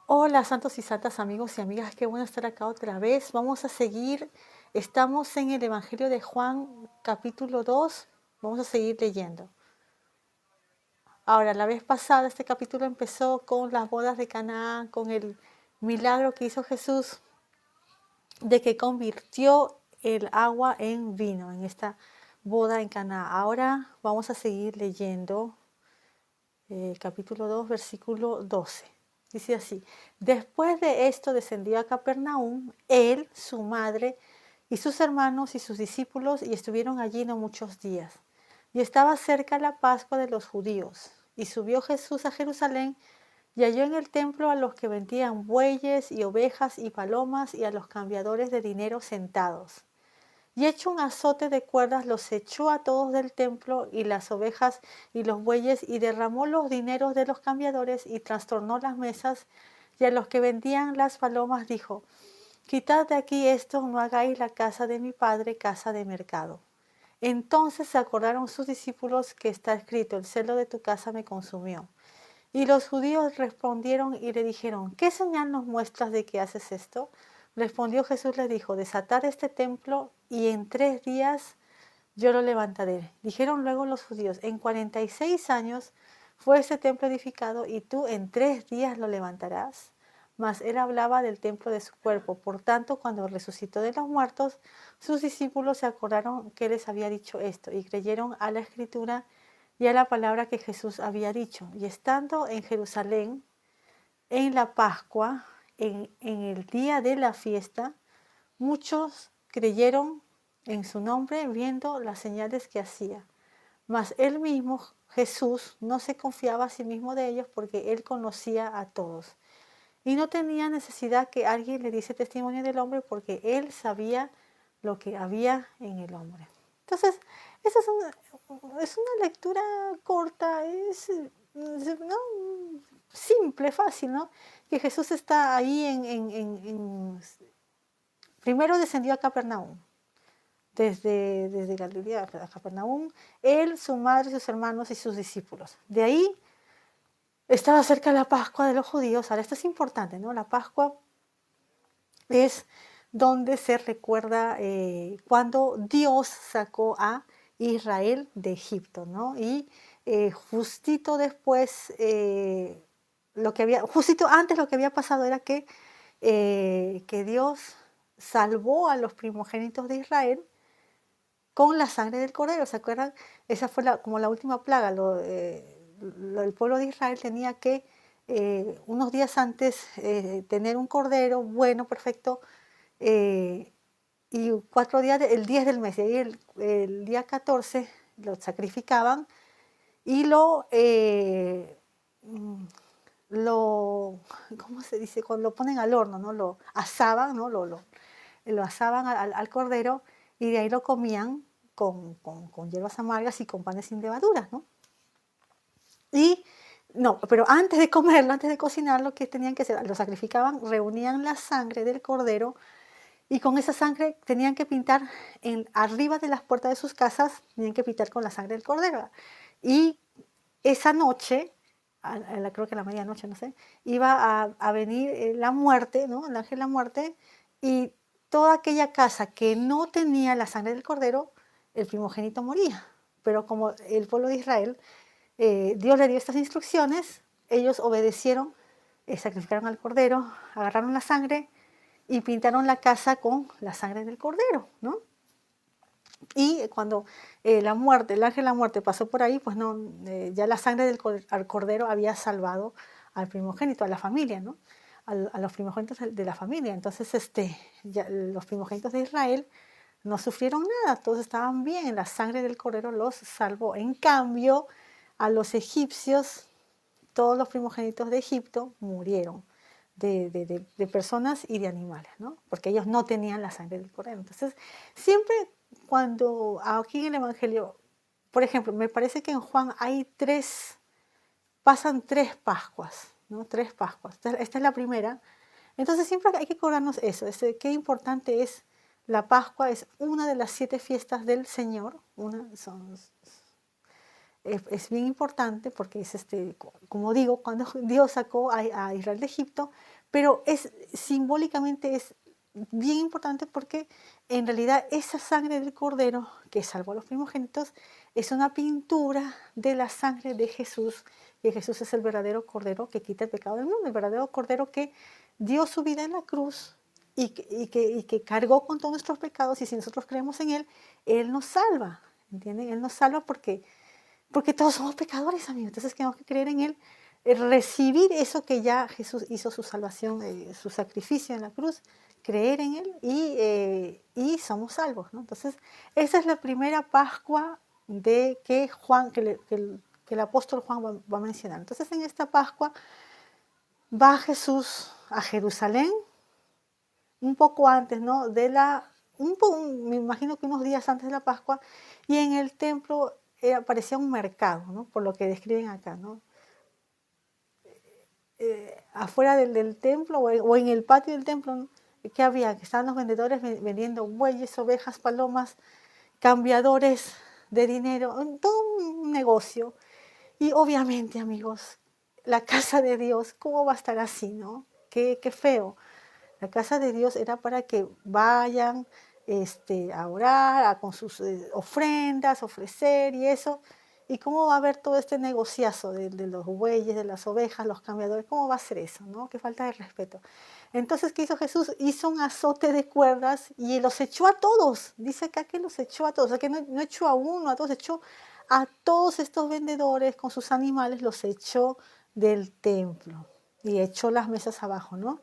Hola, santos y santas amigos y amigas, qué bueno estar acá otra vez. Vamos a seguir, estamos en el Evangelio de Juan, capítulo 2. Vamos a seguir leyendo. Ahora, la vez pasada este capítulo empezó con las bodas de Canaán, con el milagro que hizo Jesús de que convirtió el agua en vino en esta boda en Canaán. Ahora vamos a seguir leyendo capítulo 2, versículo 12. Dice así: después de esto descendió a Capernaum, él, su madre y sus hermanos y sus discípulos, y estuvieron allí no muchos días. Y estaba cerca la Pascua de los judíos. Y subió Jesús a Jerusalén y halló en el templo a los que vendían bueyes y ovejas y palomas y a los cambiadores de dinero sentados. Y hecho un azote de cuerdas, los echó a todos del templo y las ovejas y los bueyes, y derramó los dineros de los cambiadores y trastornó las mesas. Y a los que vendían las palomas dijo: quitad de aquí esto, no hagáis la casa de mi padre casa de mercado. Entonces se acordaron sus discípulos que está escrito: el celo de tu casa me consumió. Y los judíos respondieron y le dijeron: ¿qué señal nos muestras de que haces esto? Respondió Jesús, les dijo: desatad este templo y en 3 días yo lo levantaré. Dijeron luego los judíos: en 46 años fue este templo edificado y tú en 3 días lo levantarás. Mas él hablaba del templo de su cuerpo. Por tanto, cuando resucitó de los muertos, sus discípulos se acordaron que les había dicho esto y creyeron a la escritura y a la palabra que Jesús había dicho. Y estando en Jerusalén, en la Pascua, en el día de la fiesta, muchos creyeron en su nombre viendo las señales que hacía. Mas él mismo, Jesús, no se confiaba a sí mismo de ellos porque él conocía a todos. Y no tenía necesidad que alguien le diese testimonio del hombre porque él sabía lo que había en el hombre. Entonces, esa es una lectura corta, ¿no? Simple, fácil, ¿no? Que Jesús está ahí primero descendió a Capernaum, desde Galilea a Capernaum, él, su madre, sus hermanos y sus discípulos. De ahí estaba cerca la Pascua de los judíos. Ahora, esto es importante, ¿no? La Pascua es donde se recuerda cuando Dios sacó a Israel de Egipto, ¿no? Y justito después, justito antes lo que había pasado era que Dios salvó a los primogénitos de Israel con la sangre del cordero. ¿Se acuerdan? Esa fue como la última plaga. El pueblo de Israel tenía que unos días antes tener un cordero bueno, perfecto, eh, y 4 días, el 10 del mes, y ahí el día 14 lo sacrificaban y mm, lo, ¿cómo se dice? Cuando lo ponen al horno, ¿no? Lo asaban, ¿no? Lo asaban al cordero y de ahí lo comían con hierbas amargas y con panes sin levaduras, ¿no? Y no, pero antes de comerlo, antes de cocinarlo, ¿qué tenían que hacer? Lo sacrificaban, reunían la sangre del cordero y con esa sangre tenían que pintar arriba de las puertas de sus casas, tenían que pintar con la sangre del cordero. Y esa noche, creo que a la medianoche, no sé, iba a venir la muerte, ¿no? El ángel de la muerte, y toda aquella casa que no tenía la sangre del cordero, el primogénito moría. Pero como el pueblo de Israel, Dios le dio estas instrucciones, ellos obedecieron, sacrificaron al cordero, agarraron la sangre y pintaron la casa con la sangre del cordero, ¿no? Y cuando el ángel de la muerte pasó por ahí, pues no, ya la sangre del cordero había salvado al primogénito, a la familia, ¿no? A los primogénitos de la familia. Entonces, ya los primogénitos de Israel no sufrieron nada, todos estaban bien, la sangre del cordero los salvó. En cambio, a los egipcios, todos los primogénitos de Egipto murieron de personas y de animales, ¿no? Porque ellos no tenían la sangre del cordero. Entonces, siempre cuando aquí en el Evangelio, por ejemplo, me parece que en Juan pasan 3 Pascuas, ¿no? 3 Pascuas. Esta es la primera. Entonces siempre hay que acordarnos eso, qué importante es la Pascua, es una de las 7 fiestas del Señor, es bien importante porque es, como digo, cuando Dios sacó a Israel de Egipto, pero simbólicamente es bien importante porque en realidad esa sangre del cordero que salvó a los primogénitos es una pintura de la sangre de Jesús, que Jesús es el verdadero cordero que quita el pecado del mundo, el verdadero cordero que dio su vida en la cruz y que cargó con todos nuestros pecados, y si nosotros creemos en Él nos salva, ¿entienden? Él nos salva porque todos somos pecadores, amigos. Entonces tenemos que creer en Él, recibir eso que ya Jesús hizo, su salvación, su sacrificio en la cruz, creer en Él y somos salvos, ¿no? Entonces, esa es la primera Pascua de que Juan, que el apóstol Juan va a mencionar. Entonces, en esta Pascua va Jesús a Jerusalén, un poco antes, ¿no? Me imagino que unos días antes de la Pascua, y en el templo parecía un mercado, ¿no? Por lo que describen acá, ¿no? Afuera del templo o en el patio del templo, ¿no? ¿Qué había? Que estaban los vendedores vendiendo bueyes, ovejas, palomas, cambiadores de dinero, todo un negocio. Y obviamente, amigos, la casa de Dios, ¿cómo va a estar así, no? Qué feo. La casa de Dios era para que vayan a orar, con sus ofrendas, ofrecer y eso. ¿Y cómo va a haber todo este negociazo de los bueyes, de las ovejas, los cambiadores? ¿Cómo va a ser eso, no? Qué falta de respeto. Entonces, ¿qué hizo Jesús? Hizo un azote de cuerdas y los echó a todos. Dice acá que los echó a todos. O sea, que no echó a uno, a todos, echó a todos estos vendedores con sus animales, los echó del templo y echó las mesas abajo, ¿no?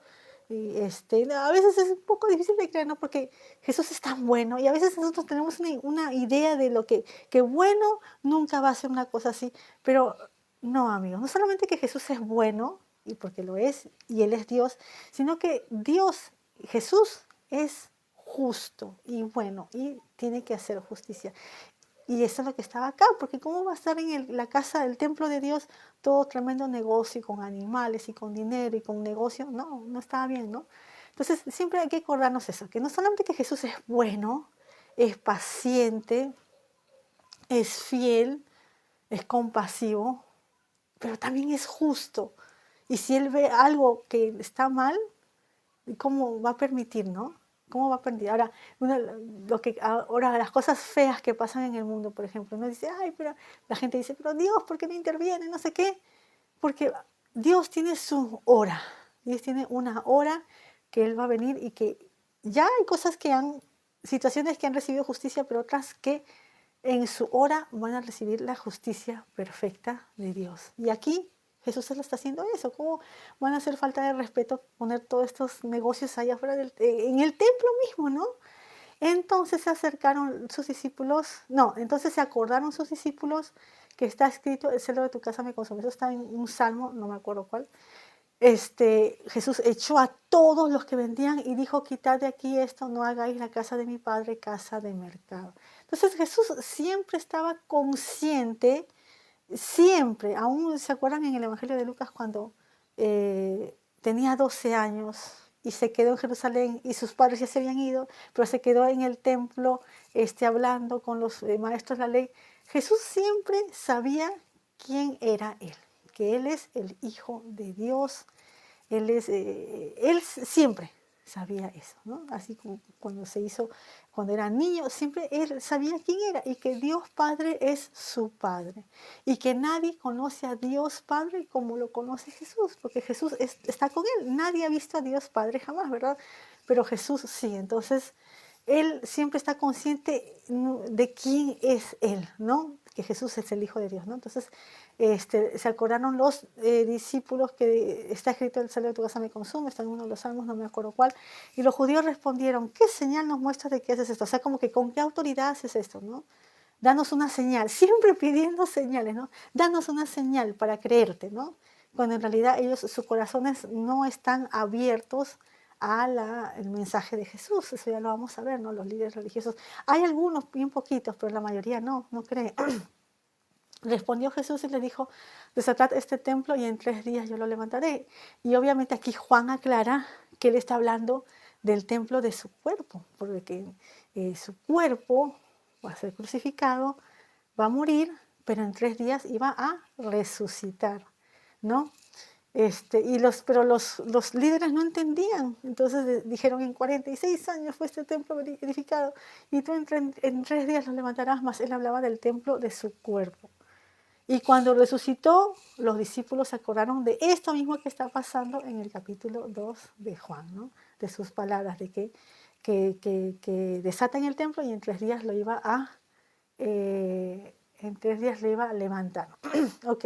Y a veces es un poco difícil de creer, ¿no? Porque Jesús es tan bueno y a veces nosotros tenemos una idea de lo que bueno nunca va a ser una cosa así, pero no, amigos, no solamente que Jesús es bueno, y porque lo es, y Él es Dios, sino que Dios, Jesús es justo y bueno y tiene que hacer justicia. Y eso es lo que estaba acá, porque ¿cómo va a estar en la casa del templo de Dios todo tremendo negocio y con animales y con dinero y con negocio? No, no estaba bien, ¿no? Entonces siempre hay que acordarnos eso, que no solamente que Jesús es bueno, es paciente, es fiel, es compasivo, pero también es justo. Y si Él ve algo que está mal, ¿cómo va a permitir, no? ¿Cómo va a permitir? Ahora, ahora, las cosas feas que pasan en el mundo, por ejemplo, uno dice, ay, pero la gente dice, pero Dios, ¿por qué no interviene? No sé qué. Porque Dios tiene su hora. Dios tiene una hora que Él va a venir y que ya hay situaciones que han recibido justicia, pero otras que en su hora van a recibir la justicia perfecta de Dios. Y aquí Jesús se lo está haciendo eso. ¿Cómo van a hacer falta de respeto poner todos estos negocios allá afuera en el templo mismo, no? Entonces se acercaron sus discípulos, no, entonces se acordaron sus discípulos que está escrito, el celo de tu casa me consume. Eso está en un salmo, no me acuerdo cuál. Jesús echó a todos los que vendían y dijo, quitad de aquí esto, no hagáis la casa de mi padre casa de mercado. Entonces Jesús siempre estaba consciente, siempre, aún se acuerdan en el Evangelio de Lucas cuando tenía 12 años y se quedó en Jerusalén y sus padres ya se habían ido, pero se quedó en el templo hablando con los maestros de la ley. Jesús siempre sabía quién era Él, que Él es el Hijo de Dios. Él siempre sabía eso, ¿no? Así como cuando era niño, siempre él sabía quién era y que Dios Padre es su Padre y que nadie conoce a Dios Padre como lo conoce Jesús, porque Jesús está con él. Nadie ha visto a Dios Padre jamás, ¿verdad? Pero Jesús sí, entonces él siempre está consciente de quién es él, ¿no? Que Jesús es el Hijo de Dios, ¿no? Entonces, se acordaron los discípulos que está escrito el celo de tu casa me consume, está en uno de los salmos, no me acuerdo cuál, y los judíos respondieron, ¿qué señal nos muestras de que haces esto? O sea, como que con qué autoridad haces esto, ¿no? Danos una señal, siempre pidiendo señales, ¿no? Danos una señal para creerte, ¿no? Cuando en realidad sus corazones no están abiertos el mensaje de Jesús. Eso ya lo vamos a ver, ¿no? Los líderes religiosos. Hay algunos, bien poquitos, pero la mayoría no cree. Respondió Jesús y le dijo, desatad este templo y en 3 días yo lo levantaré. Y obviamente aquí Juan aclara que él está hablando del templo de su cuerpo, porque su cuerpo va a ser crucificado, va a morir, pero en 3 días iba a resucitar, ¿no? Pero los líderes no entendían, entonces dijeron, en 46 años fue este templo edificado, y tú en 3 días lo levantarás, más él hablaba del templo de su cuerpo. Y cuando resucitó, los discípulos se acordaron de esto mismo que está pasando en el capítulo 2 de Juan, ¿no? De sus palabras, de que desatan el templo y en 3 días lo iba a, levantar. Ok.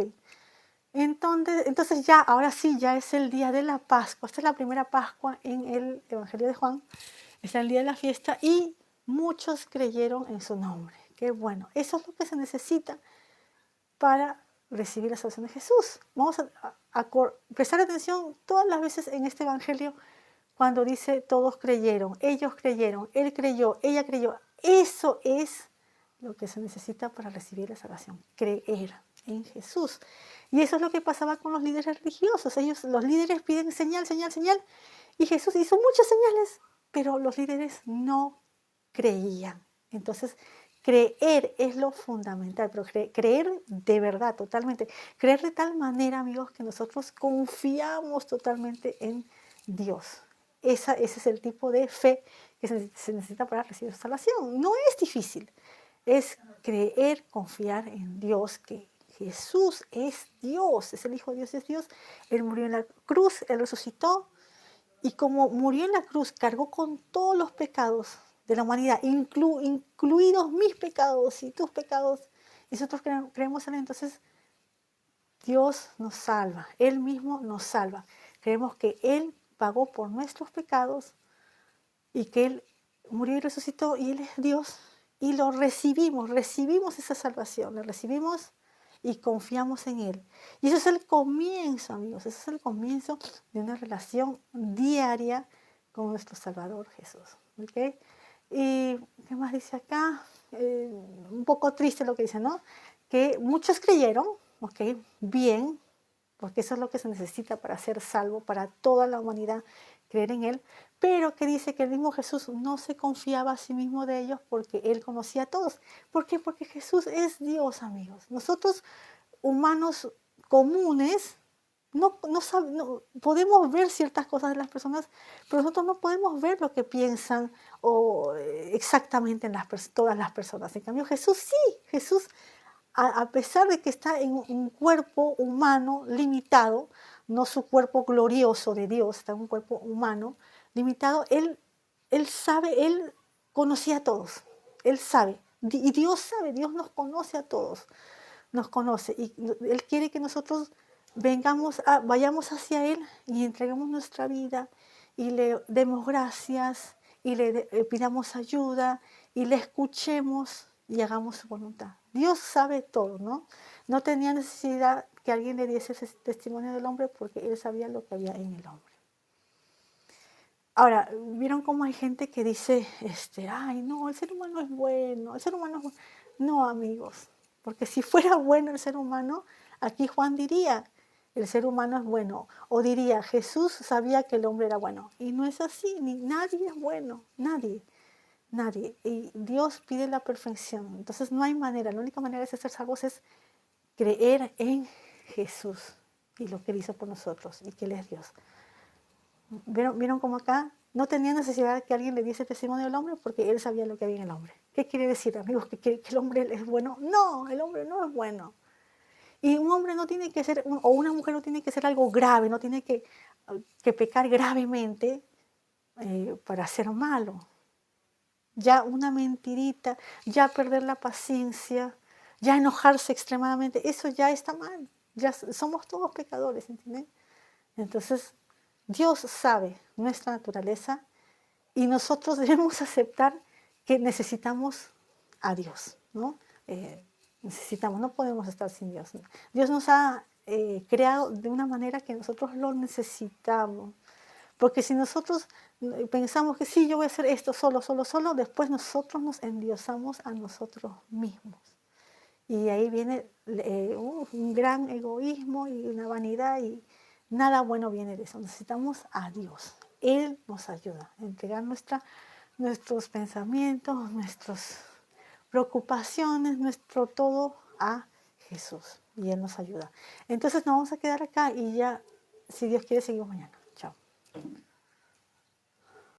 Entonces ya, ahora sí, ya es el día de la Pascua. Esta es la primera Pascua en el Evangelio de Juan. Es el día de la fiesta y muchos creyeron en su nombre. Qué bueno. Eso es lo que se necesita para recibir la salvación de Jesús. Vamos a prestar atención todas las veces en este Evangelio cuando dice todos creyeron, ellos creyeron, él creyó, ella creyó. Eso es lo que se necesita para recibir la salvación, creer en Jesús. Y eso es lo que pasaba con los líderes religiosos. Los líderes piden señal, señal, señal, y Jesús hizo muchas señales, pero los líderes no creían. Entonces, creer es lo fundamental, pero creer de verdad, totalmente. Creer de tal manera, amigos, que nosotros confiamos totalmente en Dios. Ese es el tipo de fe que se necesita para recibir salvación. No es difícil, es creer, confiar en Dios, que Jesús es Dios, es el Hijo de Dios, es Dios. Él murió en la cruz, Él resucitó, y como murió en la cruz, cargó con todos los pecados de la humanidad, incluidos mis pecados y tus pecados, y nosotros creemos en Él. Entonces Dios nos salva, Él mismo nos salva. Creemos que Él pagó por nuestros pecados y que Él murió y resucitó y Él es Dios, y lo recibimos esa salvación, la recibimos y confiamos en Él. Y eso es el comienzo, amigos, eso es el comienzo de una relación diaria con nuestro Salvador Jesús. ¿Okay? ¿Y qué más dice acá? Un poco triste lo que dice, ¿no? Que muchos creyeron, ¿ok? Bien, porque eso es lo que se necesita para ser salvo, para toda la humanidad, creer en Él, pero que dice que el mismo Jesús no se confiaba a sí mismo de ellos porque Él conocía a todos. ¿Por qué? Porque Jesús es Dios, amigos. Nosotros, humanos comunes, no podemos ver ciertas cosas de las personas, pero nosotros no podemos ver lo que piensan exactamente en todas las personas. En cambio, Jesús sí, Jesús, a pesar de que está en un cuerpo humano limitado, no su cuerpo glorioso de Dios, está en un cuerpo humano limitado, él sabe, Él conocía a todos, Él sabe, y Dios sabe, Dios nos conoce a todos, nos conoce, y Él quiere que nosotros vayamos hacia Él y entreguemos nuestra vida y le demos gracias y le pidamos ayuda y le escuchemos y hagamos su voluntad. Dios sabe todo, ¿no? No tenía necesidad que alguien le diese ese testimonio del hombre porque Él sabía lo que había en el hombre. Ahora, ¿vieron cómo hay gente que dice, ay, no, el ser humano es bueno, el ser humano es bueno? No, amigos, porque si fuera bueno el ser humano, aquí Juan diría, el ser humano es bueno, o diría, Jesús sabía que el hombre era bueno, y no es así, nadie es bueno, nadie. Y Dios pide la perfección, entonces no hay manera, la única manera de ser salvos es creer en Jesús y lo que Él hizo por nosotros y que Él es Dios. ¿Vieron cómo acá no tenía necesidad de que alguien le diese testimonio del hombre porque Él sabía lo que había en el hombre? ¿Qué quiere decir, amigos? ¿Que el hombre es bueno? No, el hombre no es bueno. Y un hombre no tiene que ser, o una mujer no tiene que ser algo grave, no tiene que pecar gravemente para ser malo. Ya una mentirita, ya perder la paciencia, ya enojarse extremadamente, eso ya está mal. Ya somos todos pecadores, ¿entienden? Entonces, Dios sabe nuestra naturaleza y nosotros debemos aceptar que necesitamos a Dios, ¿no? No podemos estar sin Dios. Dios nos ha creado de una manera que nosotros lo necesitamos. Porque si nosotros pensamos que sí, yo voy a hacer esto solo, después nosotros nos endiosamos a nosotros mismos. Y ahí viene un gran egoísmo y una vanidad y nada bueno viene de eso. Necesitamos a Dios. Él nos ayuda a entregar nuestros pensamientos, nuestras preocupaciones, nuestro todo a Jesús. Y Él nos ayuda. Entonces nos vamos a quedar acá y ya, si Dios quiere, seguimos mañana. Chao.